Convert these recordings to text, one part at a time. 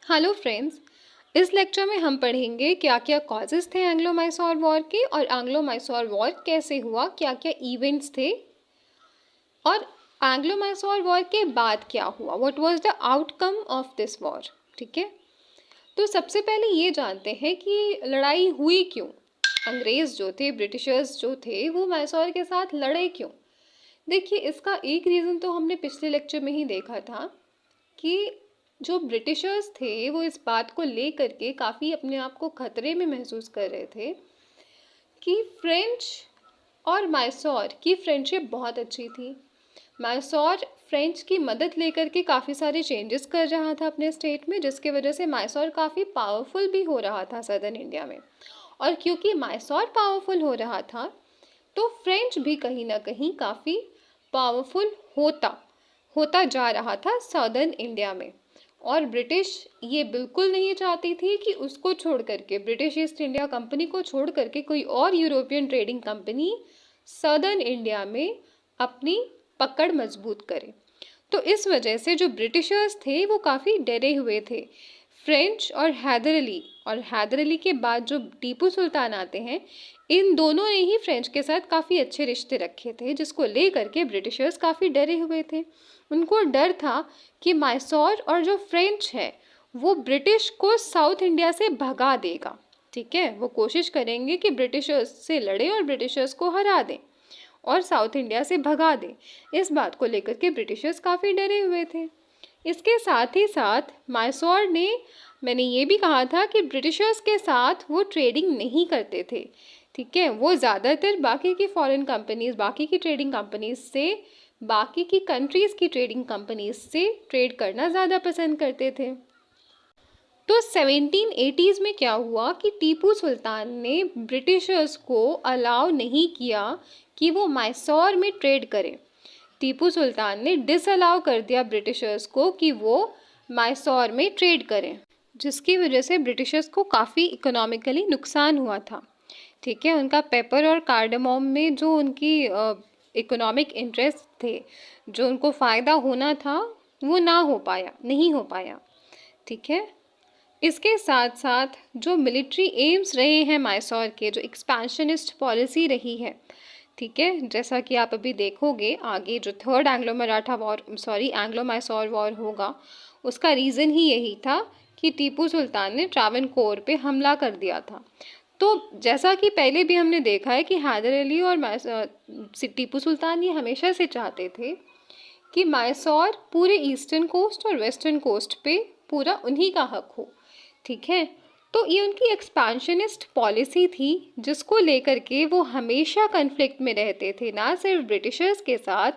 Hello friends. इस lecture में हम पढ़ेंगे क्या क्या कॉजेज़ थे एंग्लो मैसूर वॉर के और एंग्लो मैसूर वॉर कैसे हुआ, क्या क्या इवेंट्स थे और एंग्लो मैसूर वॉर के बाद क्या हुआ, what was the outcome of this war. ठीक है, तो सबसे पहले ये जानते हैं कि लड़ाई हुई क्यों। अंग्रेज़ जो थे, ब्रिटिशर्स जो थे, वो मैसूर के साथ लड़े क्यों। देखिए, इसका एक रीज़न तो हमने पिछले लेक्चर में ही देखा था कि जो ब्रिटिशर्स थे वो इस बात को ले करके काफ़ी अपने आप को खतरे में महसूस कर रहे थे कि फ्रेंच और मैसूर की फ्रेंडशिप बहुत अच्छी थी। मैसूर फ्रेंच की मदद लेकर के काफ़ी सारे चेंजेस कर रहा था अपने स्टेट में, जिसके वजह से मैसूर काफ़ी पावरफुल भी हो रहा था सदर्न इंडिया में। और क्योंकि मैसूर पावरफुल हो रहा था तो फ्रेंच भी कहीं ना कहीं काफ़ी पावरफुल होता जा रहा था सदर्न इंडिया में। और ब्रिटिश ये बिल्कुल नहीं चाहती थी कि उसको छोड़ करके, ब्रिटिश ईस्ट इंडिया कंपनी को छोड़ करके कोई और European trading company southern India में अपनी पकड़ मजबूत करे। तो इस वजह से जो ब्रिटिशर्स थे वो काफ़ी डरे हुए थे। फ्रेंच और हैदर अली के बाद जो टीपू सुल्तान आते हैं, इन दोनों ने ही फ्रेंच के साथ काफ़ी अच्छे रिश्ते रखे थे, जिसको ले करके ब्रिटिशर्स काफ़ी डरे हुए थे। उनको डर था कि मैसूर और जो फ्रेंच है वो ब्रिटिश को साउथ इंडिया से भगा देगा। ठीक है, वो कोशिश करेंगे कि ब्रिटिशर्स से लड़े और ब्रिटिशर्स को हरा दें और साउथ इंडिया से भगा दें। इस बात को लेकर के ब्रिटिशर्स काफ़ी डरे हुए थे। इसके साथ ही साथ मैसूर ने, मैंने ये भी कहा था कि ब्रिटिशर्स के साथ वो ट्रेडिंग नहीं करते थे। ठीक है, वो ज़्यादातर बाकी की फॉरेन कंपनीज, बाकी की ट्रेडिंग कंपनीज से, बाकी की कंट्रीज़ की ट्रेडिंग कंपनीज से ट्रेड करना ज़्यादा पसंद करते थे। तो 1780s में क्या हुआ कि टीपू सुल्तान ने ब्रिटिशर्स को अलाउ नहीं किया कि वो मैसूर में ट्रेड करें। टीपू सुल्तान ने डिसअलाउ कर दिया ब्रिटिशर्स को कि वो मैसूर में ट्रेड करें, जिसकी वजह से ब्रिटिशर्स को काफ़ी इकोनॉमिकली नुकसान हुआ था। ठीक है, उनका पेपर और कार्डमोम में जो उनकी इकोनॉमिक इंटरेस्ट थे, जो उनको फ़ायदा होना था, वो नहीं हो पाया। ठीक है, इसके साथ साथ जो मिलिट्री एम्स रहे हैं मैसूर के, जो एक्सपेंशनिस्ट पॉलिसी रही है, ठीक है, जैसा कि आप अभी देखोगे आगे जो थर्ड एंग्लो मैसूर वॉर होगा, उसका रीज़न ही यही था कि टीपू सुल्तान ने ट्रावनकोर पे हमला कर दिया था। तो जैसा कि पहले भी हमने देखा है कि हैदर अली और टीपू सुल्तान ये हमेशा से चाहते थे कि मैसूर पूरे ईस्टर्न कोस्ट और वेस्टर्न कोस्ट पे पूरा उन्हीं का हक हो। ठीक है, तो ये उनकी एक्सपेंशनिस्ट पॉलिसी थी, जिसको लेकर के वो हमेशा कन्फ्लिक्ट में रहते थे, ना सिर्फ ब्रिटिशर्स के साथ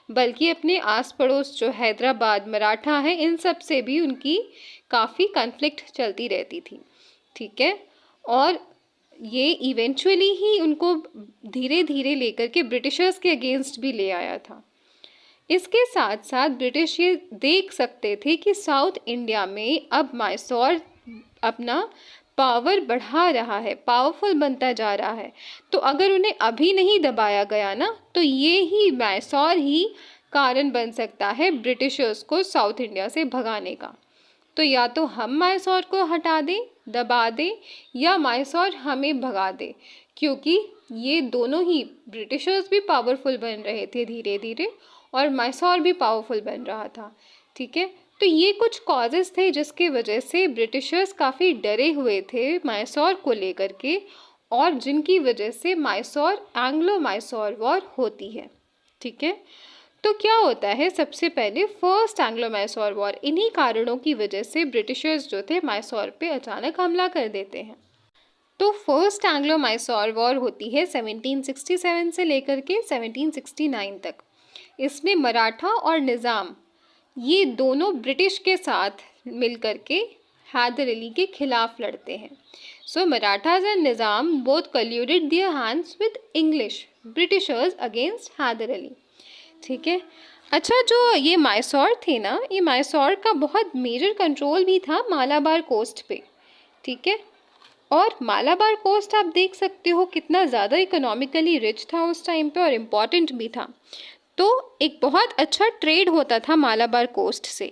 बल्कि अपने आस पड़ोस जो हैदराबाद, मराठा हैं, इन सब से भी उनकी काफ़ी कन्फ्लिक्ट चलती रहती थी। ठीक है, और ये इवेंचुअली ही उनको धीरे धीरे लेकर के ब्रिटिशर्स के अगेंस्ट भी ले आया था। इसके साथ साथ ब्रिटिश ये देख सकते थे कि साउथ इंडिया में अब मैसूर अपना पावर बढ़ा रहा है, पावरफुल बनता जा रहा है। तो अगर उन्हें अभी नहीं दबाया गया ना, तो ये ही मैसूर ही कारण बन सकता है ब्रिटिशर्स को साउथ इंडिया से भगाने का। तो या तो हम मैसूर को हटा दें, दबा दें, या मैसूर हमें भगा दे, क्योंकि ये दोनों ही, ब्रिटिशर्स भी पावरफुल बन रहे थे धीरे धीरे और मैसूर भी पावरफुल बन रहा था। ठीक है, तो ये कुछ कॉजेज़ थे जिसके वजह से ब्रिटिशर्स काफ़ी डरे हुए थे मैसूर को लेकर के, और जिनकी वजह से एंग्लो मैसूर वॉर होती है। ठीक है, तो क्या होता है, सबसे पहले फर्स्ट एंग्लो मैसूर वॉर, इन्हीं कारणों की वजह से ब्रिटिशर्स जो थे मैसूर पे अचानक हमला कर देते हैं। तो फर्स्ट एंग्लो मैसूर वॉर होती है 1767 से लेकर के 1769 तक। इसमें मराठा और निज़ाम ये दोनों ब्रिटिश के साथ मिलकर के हैदर अली के खिलाफ लड़ते हैं। So Marathas and Nizam both colluded their hands with English Britishers against Hyder Ali. ठीक है, अच्छा, जो ये मैसूर थे ना, ये मैसूर का बहुत मेजर कंट्रोल भी था मालाबार कोस्ट पे। ठीक है, और मालाबार कोस्ट आप देख सकते हो कितना ज़्यादा इकोनॉमिकली रिच था उस टाइम पे और इम्पॉर्टेंट भी था। तो एक बहुत अच्छा ट्रेड होता था मालाबार कोस्ट से,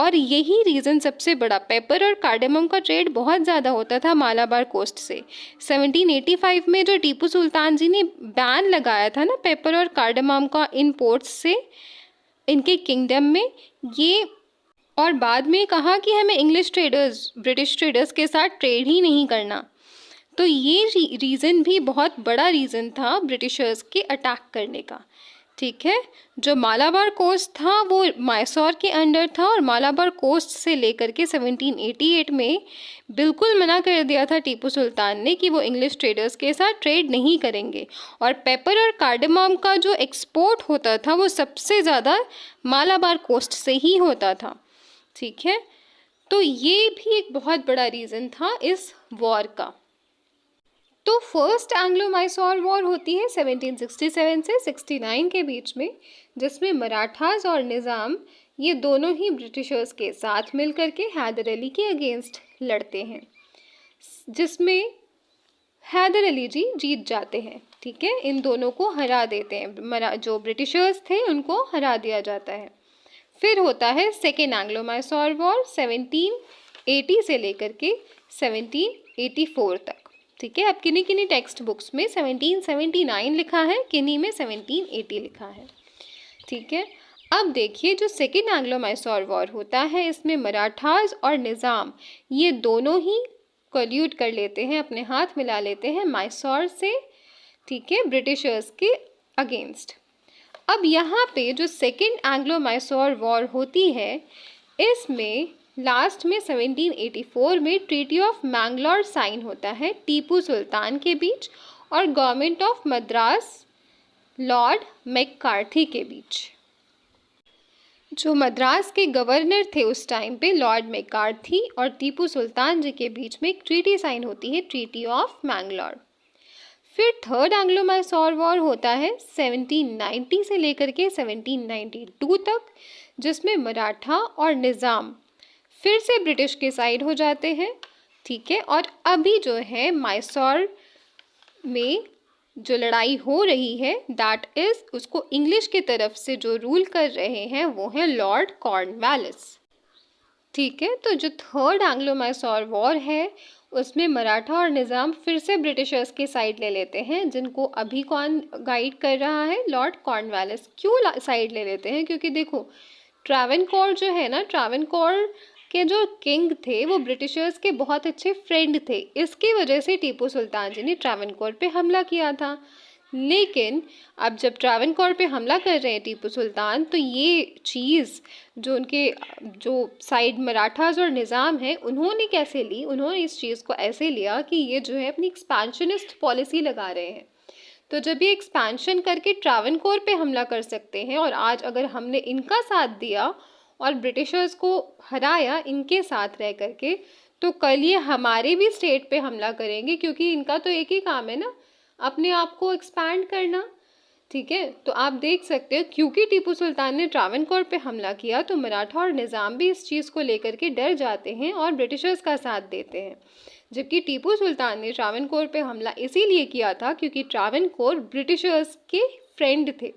और यही रीज़न सबसे बड़ा, पेपर और कार्डेमम का ट्रेड बहुत ज़्यादा होता था मालाबार कोस्ट से। 1785 में जो टीपू सुल्तान जी ने बैन लगाया था ना पेपर और कार्डेमम का इम्पोर्ट्स से इनके किंगडम में, ये और बाद में कहा कि हमें इंग्लिश ट्रेडर्स, ब्रिटिश ट्रेडर्स के साथ ट्रेड ही नहीं करना। तो ये रीज़न भी बहुत बड़ा रीज़न था ब्रिटिशर्स के अटैक करने का। ठीक है, जो मालाबार कोस्ट था वो मैसूर के अंडर था और मालाबार कोस्ट से लेकर के 1788 में बिल्कुल मना कर दिया था टीपू सुल्तान ने कि वो इंग्लिश ट्रेडर्स के साथ ट्रेड नहीं करेंगे। और पेपर और कार्डेमम का जो एक्सपोर्ट होता था वो सबसे ज़्यादा मालाबार कोस्ट से ही होता था। ठीक है, तो ये भी एक बहुत बड़ा रीज़न था इस वॉर का। तो फर्स्ट एंग्लो मैसूर वॉर होती है 1767 से 69 के बीच में, जिसमें मराठास और निज़ाम ये दोनों ही ब्रिटिशर्स के साथ मिलकर के हैदर अली के अगेंस्ट लड़ते हैं, जिसमें हैदर अली जी जीत जाते हैं। ठीक है, इन दोनों को हरा देते हैं, जो ब्रिटिशर्स थे उनको हरा दिया जाता है। फिर होता है सेकेंड एंग्लो मैसूर वॉर 1780 से लेकर के 1784 तक। ठीक है, अब किन्हीं किन्हीं टेक्स्ट बुक्स में 1779 लिखा है, किन्हीं में 1780 लिखा है। ठीक है, अब देखिए जो सेकेंड एंग्लो मैसूर वॉर होता है इसमें मराठास और निज़ाम ये दोनों ही कोल्यूट कर लेते हैं, अपने हाथ मिला लेते हैं मैसूर से, ठीक है, ब्रिटिशर्स के अगेंस्ट। अब यहाँ पे जो सेकेंड एंग्लो मैसूर वॉर होती है इसमें लास्ट में 1784 में ट्रीटी ऑफ मैंगलोर साइन होता है टीपू सुल्तान के बीच और government of Madras Lord McCarthy के बीच। जो मद्रास के गवर्नर थे उस टाइम पे लॉर्ड मैकार्थी और टीपू सुल्तान जी के बीच में एक ट्रीटी साइन होती है, ट्रीटी ऑफ मैंगलोर। फिर थर्ड एंग्लो मैसूर वॉर होता है 1790 से लेकर के 1792 तक, जिसमें मराठा और निज़ाम फिर से ब्रिटिश के साइड हो जाते हैं। ठीक है, और अभी जो है मैसूर में जो लड़ाई हो रही है दैट इज़, उसको इंग्लिश की तरफ से जो रूल कर रहे हैं वो हैं लॉर्ड कॉर्नवालिस। ठीक है, तो जो थर्ड एंग्लो मैसूर वॉर है उसमें मराठा और निज़ाम फिर से ब्रिटिशर्स के साइड ले लेते हैं, जिनको अभी कौन गाइड कर रहा है, लॉर्ड कॉर्नवालिस। क्यों साइड ले लेते हैं, क्योंकि देखो ट्रावनकोर जो है ना, ट्रावनकोर के जो किंग थे वो ब्रिटिशर्स के बहुत अच्छे फ्रेंड थे, इसकी वजह से टीपू सुल्तान जी ने ट्रावनकोर पे हमला किया था। लेकिन अब जब ट्रावनकोर पे हमला कर रहे हैं टीपू सुल्तान, तो ये चीज़ जो उनके जो साइड मराठास और निज़ाम है उन्होंने कैसे ली, उन्होंने इस चीज़ को ऐसे लिया कि ये जो है अपनी एक्सपेंशनिस्ट पॉलिसी लगा रहे हैं। तो जब ये एक्सपेंशन करके ट्रावनकोर पे हमला कर सकते हैं और आज अगर हमने इनका साथ दिया और ब्रिटिशर्स को हराया इनके साथ रह करके, तो कल ये हमारे भी स्टेट पे हमला करेंगे, क्योंकि इनका तो एक ही काम है ना, अपने आप को एक्सपैंड करना। ठीक है, तो आप देख सकते हो क्योंकि टीपू सुल्तान ने ट्रावनकोर पे हमला किया तो मराठा और निज़ाम भी इस चीज़ को लेकर के डर जाते हैं और ब्रिटिशर्स का साथ देते हैं। जबकि टीपू सुल्तान ने ट्रावनकोर पे हमला इसीलिए किया था क्योंकि ट्रावनकोर ब्रिटिशर्स के फ्रेंड थे।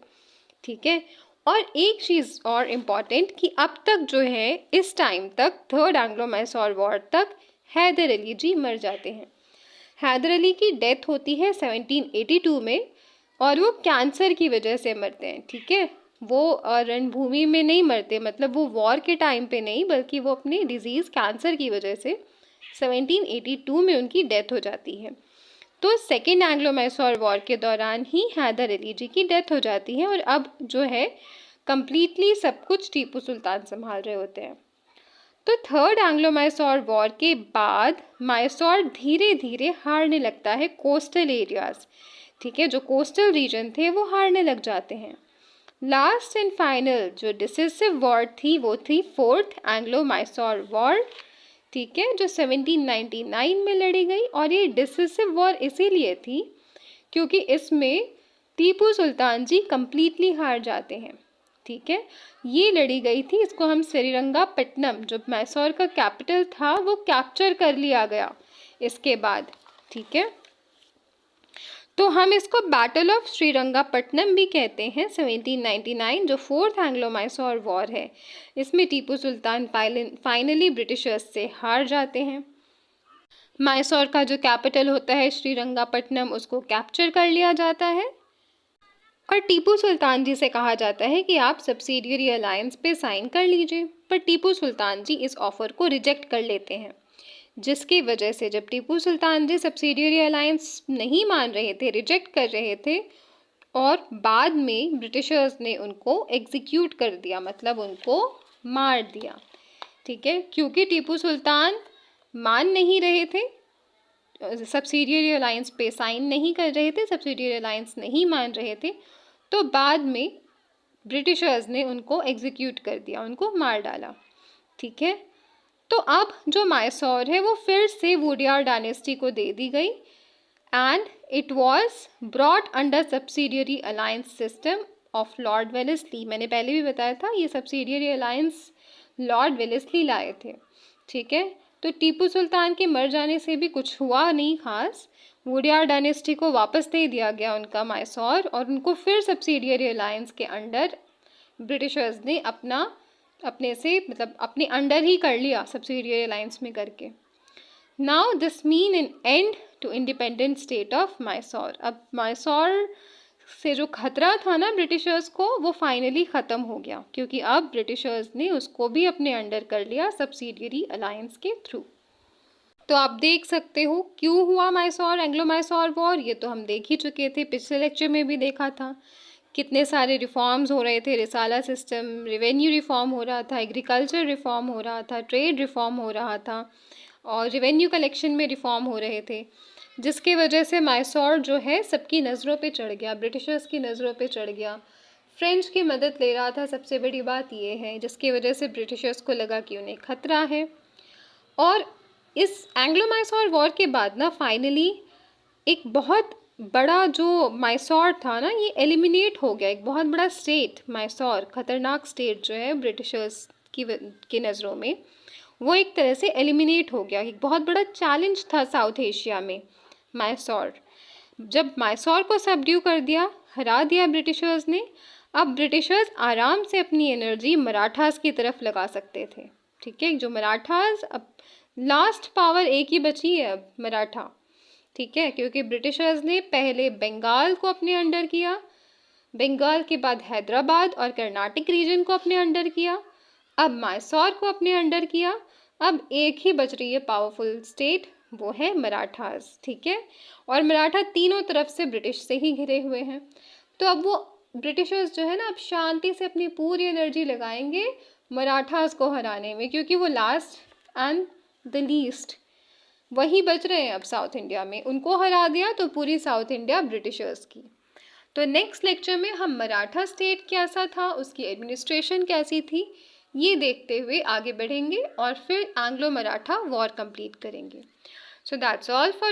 ठीक है, और एक चीज़ और इम्पॉर्टेंट कि अब तक जो है इस टाइम तक थर्ड एंग्लो मैसूर वॉर तक हैदर अली जी मर जाते हैं। हैदर अली की डेथ होती है 1782 में और वो कैंसर की वजह से मरते हैं। ठीक है, वो रणभूमि में नहीं मरते, मतलब वो वॉर के टाइम पे नहीं, बल्कि वो अपनी डिजीज़ कैंसर की वजह से 1782 में उनकी डेथ हो जाती है। तो सेकेंड एंग्लो मैसूर वॉर के दौरान ही हैदर अली जी की डेथ हो जाती है और अब जो है कम्प्लीटली सब कुछ टीपू सुल्तान संभाल रहे होते हैं। तो थर्ड एंग्लो मैसूर वॉर के बाद मैसूर धीरे धीरे हारने लगता है कोस्टल एरियाज़। ठीक है, जो कोस्टल रीजन थे वो हारने लग जाते हैं। लास्ट एंड फाइनल जो डिसिसिव वॉर थी वो थी फोर्थ एंग्लो मैसूर वॉर। ठीक है, जो 1799 में लड़ी गई और ये डिसिसिव वॉर इसीलिए थी क्योंकि इसमें टीपू सुल्तान जी कम्प्लीटली हार जाते हैं। ठीक है, ये लड़ी गई थी, इसको हम श्रीरंगापट्टनम जो मैसूर का कैपिटल था वो कैप्चर कर लिया गया इसके बाद। ठीक है, तो हम इसको बैटल ऑफ श्रीरंगापट्टनम भी कहते हैं। 1799 जो फोर्थ एंग्लो मैसूर वॉर है, इसमें टीपू सुल्तान फाइनली ब्रिटिशर्स से हार जाते हैं। मैसूर का जो कैपिटल होता है श्रीरंगापट्टनम, उसको कैप्चर कर लिया जाता है और टीपू सुल्तान जी से कहा जाता है कि आप सब्सिडियरी अलायंस पे साइन कर लीजिए, पर टीपू सुल्तान जी इस ऑफर को रिजेक्ट कर लेते हैं, जिसकी वजह से जब टीपू सुल्तान जी सब्सिडियरी अलायंस नहीं मान रहे थे, रिजेक्ट कर रहे थे, और बाद में ब्रिटिशर्स ने उनको एग्जीक्यूट कर दिया, मतलब उनको मार दिया। ठीक है, क्योंकि टीपू सुल्तान मान नहीं रहे थे, सब्सिडियरी अलायंस पे साइन नहीं कर रहे थे, सब्सिडियरी अलायंस नहीं मान रहे थे, तो बाद में ब्रिटिशर्स ने उनको एग्जीक्यूट कर दिया, उनको मार डाला। ठीक है, तो अब जो मैसूर है वो फिर से वुडियार डायनेस्टी को दे दी गई and it was brought under subsidiary alliance system of Lord Wellesley. मैंने पहले भी बताया था, ये सब्सिडियरी अलायंस लॉर्ड वेलेस्ली लाए थे। ठीक है, तो टीपू सुल्तान के मर जाने से भी कुछ हुआ नहीं खास, वुडियार डायनेस्टी को वापस दे दिया गया उनका मैसूर, और उनको फिर सब्सिडियरी अलायंस के अंडर ब्रिटिशर्स ने अपने से मतलब अपने अंडर ही कर लिया, सब्सिडियरी अलायंस में करके। Now this mean an end to independent state of Mysore. अब मैसूर से जो खतरा था ना ब्रिटिशर्स को, वो फाइनली ख़त्म हो गया, क्योंकि अब ब्रिटिशर्स ने उसको भी अपने अंडर कर लिया सब्सिडियरी अलायंस के थ्रू। तो आप देख सकते हो क्यों हुआ मैसूर एंग्लो मैसूर वॉर, ये तो हम देख ही चुके थे, पिछले लेक्चर में भी देखा था। कितने सारे रिफॉर्म्स हो रहे थे, रिसाला सिस्टम, रेवेन्यू रिफॉर्म हो रहा था, एग्रीकल्चर रिफॉर्म हो रहा था, ट्रेड रिफॉर्म हो रहा था, और रेवेन्यू कलेक्शन में रिफॉर्म हो रहे थे, जिसके वजह से मैसूर जो है सबकी नज़रों पे चढ़ गया, ब्रिटिशर्स की नज़रों पे चढ़ गया। फ्रेंच की मदद ले रहा था, सबसे बड़ी बात ये है, जिसकी वजह से ब्रिटिशर्स को लगा कि उन्हें खतरा है। और इस एंग्लो मैसूर वॉर के बाद ना फाइनली एक बहुत बड़ा जो मैसूर था ना, ये एलिमिनेट हो गया। एक बहुत बड़ा स्टेट मैसूर, खतरनाक स्टेट जो है ब्रिटिशर्स की नज़रों में, वो एक तरह से एलिमिनेट हो गया। एक बहुत बड़ा चैलेंज था साउथ एशिया में मैसूर। जब मैसूर को सबड्यू कर दिया, हरा दिया ब्रिटिशर्स ने, अब ब्रिटिशर्स आराम से अपनी एनर्जी मराठास की तरफ लगा सकते थे। ठीक है, जो मराठास, अब लास्ट पावर एक ही बची है अब, मराठा। ठीक है, क्योंकि ब्रिटिशर्स ने पहले बंगाल को अपने अंडर किया, बंगाल के बाद हैदराबाद और कर्नाटक रीजन को अपने अंडर किया, अब मैसूर को अपने अंडर किया। अब एक ही बच रही है पावरफुल स्टेट, वो है मराठास। ठीक है, और मराठा तीनों तरफ से ब्रिटिश से ही घिरे हुए हैं। तो अब वो ब्रिटिशर्स जो है ना, अब शांति से अपनी पूरी एनर्जी लगाएंगे मराठास को हराने में, क्योंकि वो लास्ट एंड द लीस्ट वही बच रहे हैं अब साउथ इंडिया में। उनको हरा दिया तो पूरी साउथ इंडिया ब्रिटिशर्स की। तो नेक्स्ट लेक्चर में हम मराठा स्टेट कैसा था, उसकी एडमिनिस्ट्रेशन कैसी थी, ये देखते हुए आगे बढ़ेंगे और फिर एंग्लो मराठा वॉर कंप्लीट करेंगे। So that's all for